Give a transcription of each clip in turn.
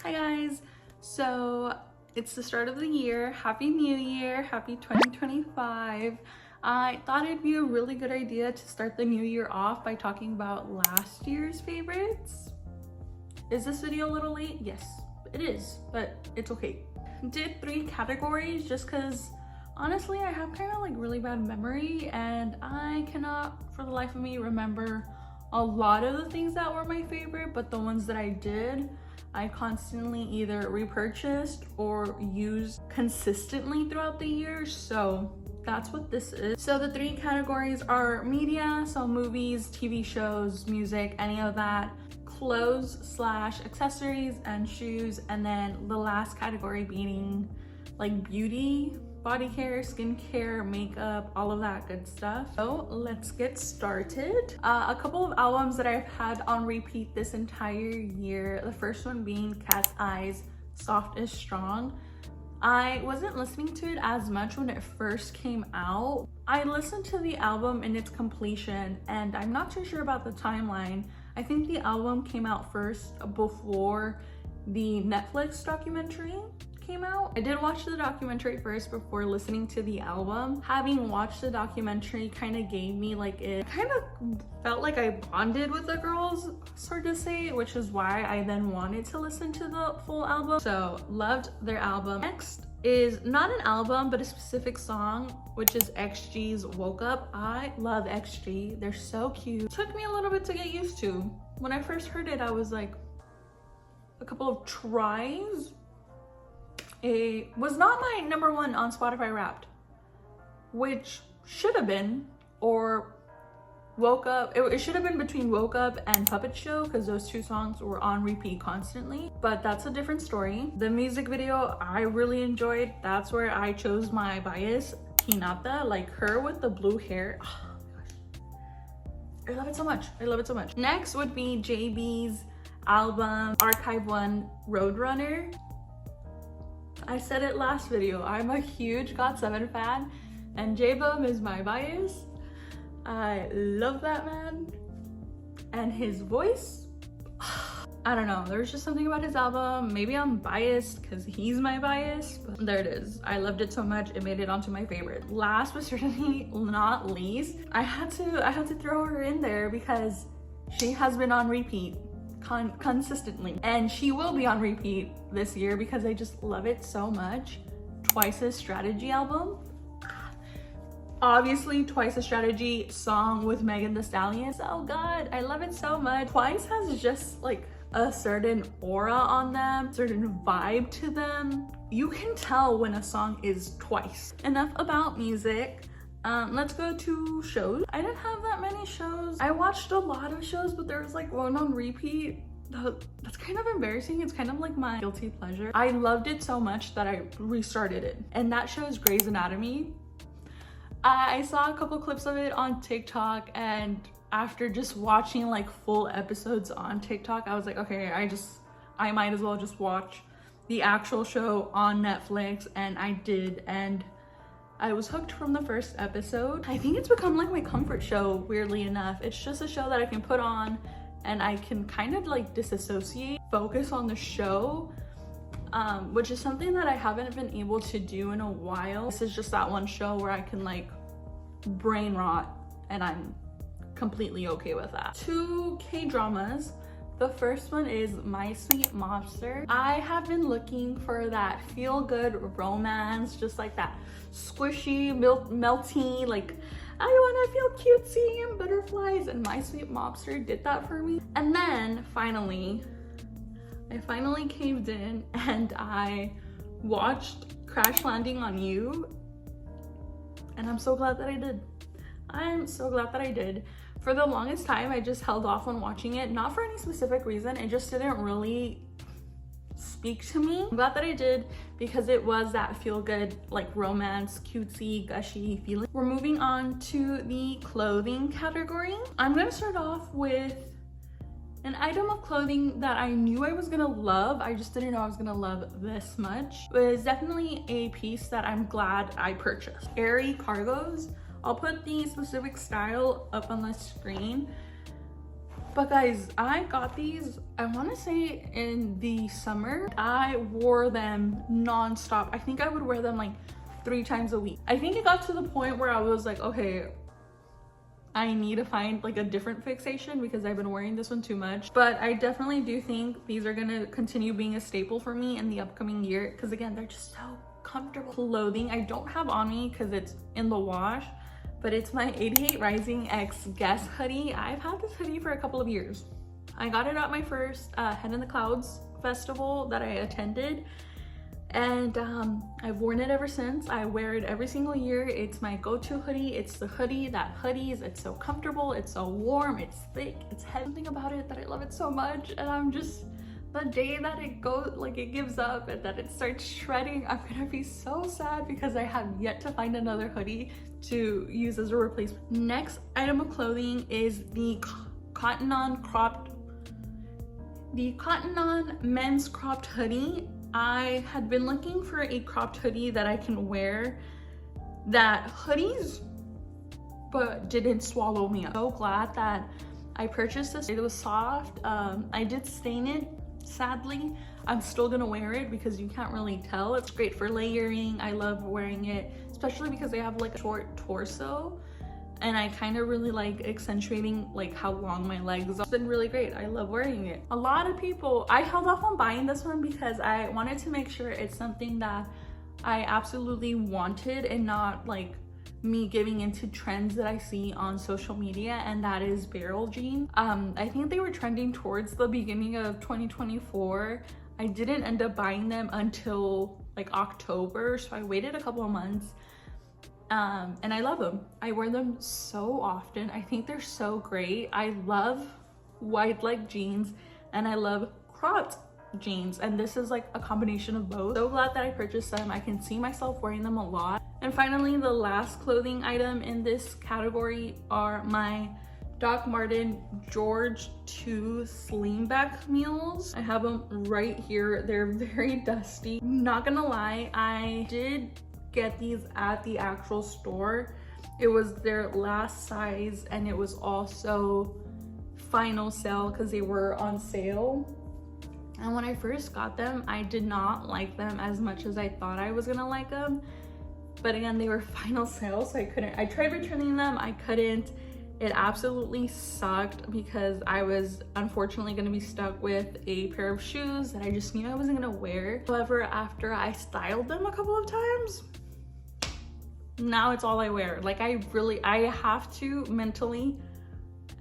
Hi guys, so it's the start of the year. Happy New Year, happy 2025. I thought it'd be a really good idea to start the new year off by talking about last year's favorites. Is this video a little late? Yes, it is, but it's okay. Did 3 categories just because honestly I have kind of like really bad memory and I cannot for the life of me remember a lot of the things that were my favorite, but the ones that I did, I constantly either repurchased or used consistently throughout the year. So that's what this is. So the 3 categories are media, so movies, TV shows, music, any of that, clothes / accessories and shoes, and then the last category being like beauty, body care, skincare, makeup, all of that good stuff. So let's get started. A couple of albums that I've had on repeat this entire year. The first one being Cat's Eyes, Soft is Strong. I wasn't listening to it as much when it first came out. I listened to the album in its completion and I'm not too sure about the timeline. I think the album came out first before the Netflix documentary came out. I did watch the documentary first before listening to the album. Having watched the documentary kind of gave me like, it kind of felt like I bonded with the girls, sort of say, which is why I then wanted to listen to the full album. So loved their album. Next is not an album, but a specific song, which is XG's Woke Up. I love XG. They're so cute. Took me a little bit to get used to. When I first heard it, I was like a couple of tries. It was not my #1 on Spotify Wrapped, which should have been, or Woke Up. It should have been between Woke Up and Puppet Show because those 2 songs were on repeat constantly, but that's a different story. The music video I really enjoyed. That's where I chose my bias, Hinata, like her with the blue hair. Oh my gosh. I love it so much. I love it so much. Next would be JB's album, Archive 1 Roadrunner. I said it last video, I'm a huge GOT7 fan and J-Bum is my bias. I love that man and his voice. I don't know, there's just something about his album. Maybe I'm biased because he's my bias, but there it is. I loved it so much, it made it onto my favorite. Last but certainly not least, I had to throw her in there because she has been on repeat consistently, and she will be on repeat this year because I just love it so much. Twice's Strategy album. Obviously Twice's Strategy song with Megan Thee Stallion. Oh god, I love it so much. Twice has just like a certain aura on them, certain vibe to them. You can tell when a song is Twice. Enough about music. Let's go to shows. I didn't have that many shows. I watched a lot of shows, but there was like one on repeat. That's kind of embarrassing. It's kind of like my guilty pleasure. I loved it so much that I restarted it. And that show is Grey's Anatomy. I saw a couple clips of it on TikTok, and after just watching like full episodes on TikTok, I was like, okay, I might as well just watch the actual show on Netflix, and I did, and I was hooked from the first episode. I think it's become like my comfort show, weirdly enough. It's just a show that I can put on and I can kind of like disassociate, focus on the show, which is something that I haven't been able to do in a while. This is just that one show where I can like brain rot and I'm completely okay with that. 2 K-dramas. The first one is My Sweet Mobster. I have been looking for that feel-good romance, just like that squishy, melty, like I wanna feel cutesy and butterflies, and My Sweet Mobster did that for me. And then finally, I finally caved in and I watched Crash Landing on You, and I'm so glad that I did. I'm so glad that I did. For the longest time, I just held off on watching it, not for any specific reason. It just didn't really speak to me. I'm glad that I did because it was that feel-good, like romance, cutesy, gushy feeling. We're moving on to the clothing category. I'm gonna start off with an item of clothing that I knew I was gonna love. I just didn't know I was gonna love this much. It was definitely a piece that I'm glad I purchased. Airy cargos. I'll put the specific style up on the screen. But guys, I got these, I want to say in the summer. I wore them non-stop. I think I would wear them like 3 times a week. I think it got to the point where I was like, okay, I need to find like a different fixation because I've been wearing this one too much. But I definitely do think these are gonna continue being a staple for me in the upcoming year, because again, they're just so comfortable. Clothing I don't have on me because it's in the wash, but it's my 88 Rising X Guess hoodie. I've had this hoodie for a couple of years. I got it at my first Head in the Clouds festival that I attended, and I've worn it ever since. I wear it every single year. It's my go-to hoodie. It's the hoodie that hoodies. It's so comfortable, it's so warm, it's thick, it's heavy. Something about it that I love it so much, and I'm just, the day that it goes, like it gives up and that it starts shredding, I'm gonna be so sad because I have yet to find another hoodie to use as a replacement. Next item of clothing is the Cotton On men's cropped hoodie. I had been looking for a cropped hoodie that I can wear that hoodies but didn't swallow me up. So glad that I purchased this. It was soft. I did stain it, sadly. I'm still gonna wear it because you can't really tell. It's great for layering. I love wearing it, especially because I have like a short torso and I kind of really like accentuating like how long my legs are. It's been really great. I love wearing it. A lot of people, I held off on buying this one because I wanted to make sure it's something that I absolutely wanted and not like me giving into trends that I see on social media, and that is barrel jeans. I think they were trending towards the beginning of 2024. I didn't end up buying them until like October, so I waited a couple of months. And I love them. I wear them so often. I think they're so great. I love wide leg jeans and I love cropped jeans, and this is like a combination of both. So glad that I purchased them. I can see myself wearing them a lot. And finally, the last clothing item in this category are my Doc Marten George 2 slingback mules. I have them right here. They're very dusty. Not gonna lie, I did get these at the actual store. It was their last size, and it was also final sale because they were on sale. And when I first got them, I did not like them as much as I thought I was gonna like them. But again, they were final sale, so I tried returning them, I couldn't. It absolutely sucked because I was unfortunately gonna be stuck with a pair of shoes that I just knew I wasn't gonna wear. However, after I styled them a couple of times, now it's all I wear. Like I have to mentally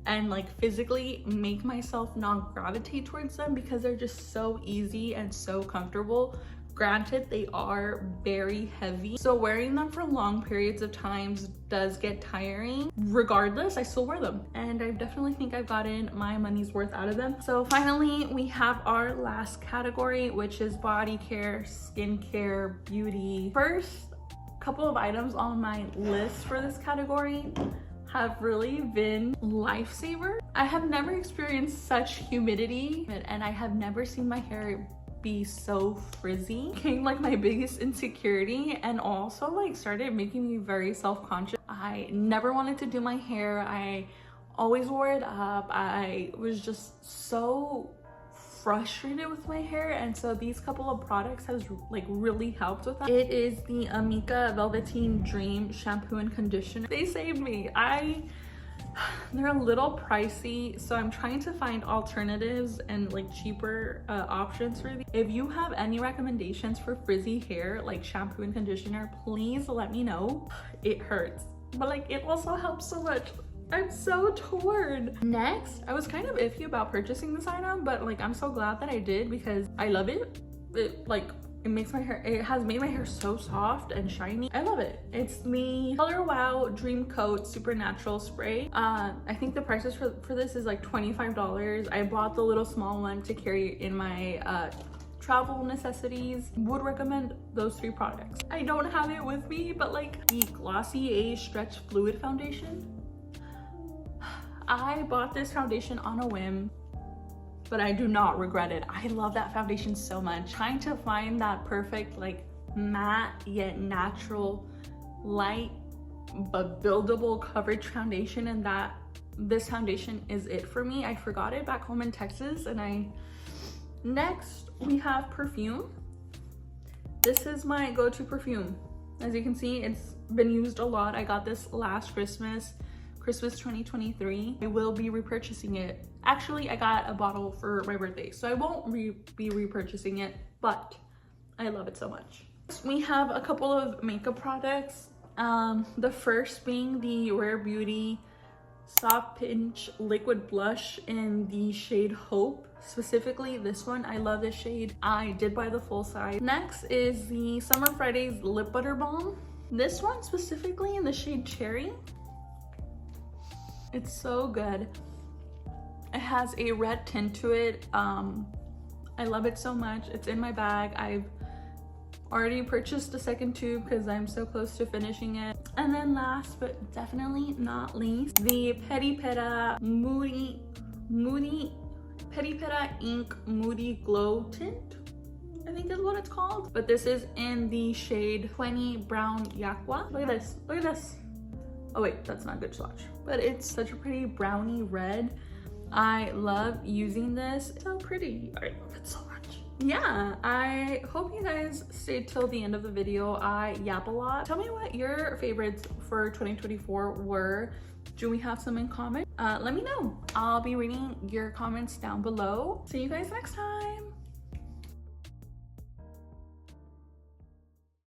and like physically make myself not gravitate towards them because they're just so easy and so comfortable. Granted, they are very heavy, so wearing them for long periods of times does get tiring. Regardless, I still wear them, and I definitely think I've gotten my money's worth out of them. So finally, we have our last category, which is body care, skincare, beauty. First couple of items on my list for this category have really been lifesaver. I have never experienced such humidity, and I have never seen my hair be so frizzy. It became like my biggest insecurity, and also like started making me very self-conscious. I never wanted to do my hair. I always wore it up. I was just so frustrated with my hair, and so these couple of products has like really helped with that. It is the Amika Velveteen Dream shampoo and conditioner. They saved me. They're a little pricey, so I'm trying to find alternatives and like cheaper options for these. If you have any recommendations for frizzy hair, like shampoo and conditioner, please let me know. It hurts, but like it also helps so much. I'm so torn. Next, I was kind of iffy about purchasing this item, but like I'm so glad that I did because I love it. It makes my hair, it has made my hair so soft and shiny. I love it. It's the Color Wow Dream Coat Supernatural Spray. I think the prices for this is like $25. I bought the little small one to carry in my travel necessities. Would recommend those 3 products. I don't have it with me, but like the Glossier Stretch Fluid Foundation. I bought this foundation on a whim, but I do not regret it. I love that foundation so much. Trying to find that perfect like matte yet natural light but buildable coverage foundation, and that this foundation is it for me. I forgot it back home in Texas, and next we have perfume. This is my go-to perfume. As you can see, it's been used a lot. I got this last Christmas 2023. I will be repurchasing it. Actually, I got a bottle for my birthday, so I won't be repurchasing it, but I love it so much. We have a couple of makeup products. The first being the Rare Beauty Soft Pinch Liquid Blush in the shade Hope. Specifically this one, I love this shade. I did buy the full size. Next is the Summer Fridays Lip Butter Balm. This one specifically in the shade Cherry. It's so good. It has a red tint to it. I love it so much. It's in my bag. I've already purchased a second tube because I'm so close to finishing it. And then last but definitely not least, the Peri Pera Peri Pera Ink Moody Glow Tint, I think is what it's called. But this is in the shade 20 Brown Yakwa. Look at this, look at this. Oh wait, that's not good swatch. But it's such a pretty brownie red. I love using this. It's so pretty. I love it so much. Yeah, I hope you guys stayed till the end of the video. I yap a lot. Tell me what your favorites for 2024 were. Do we have some in common? Let me know. I'll be reading your comments down below. See you guys next time.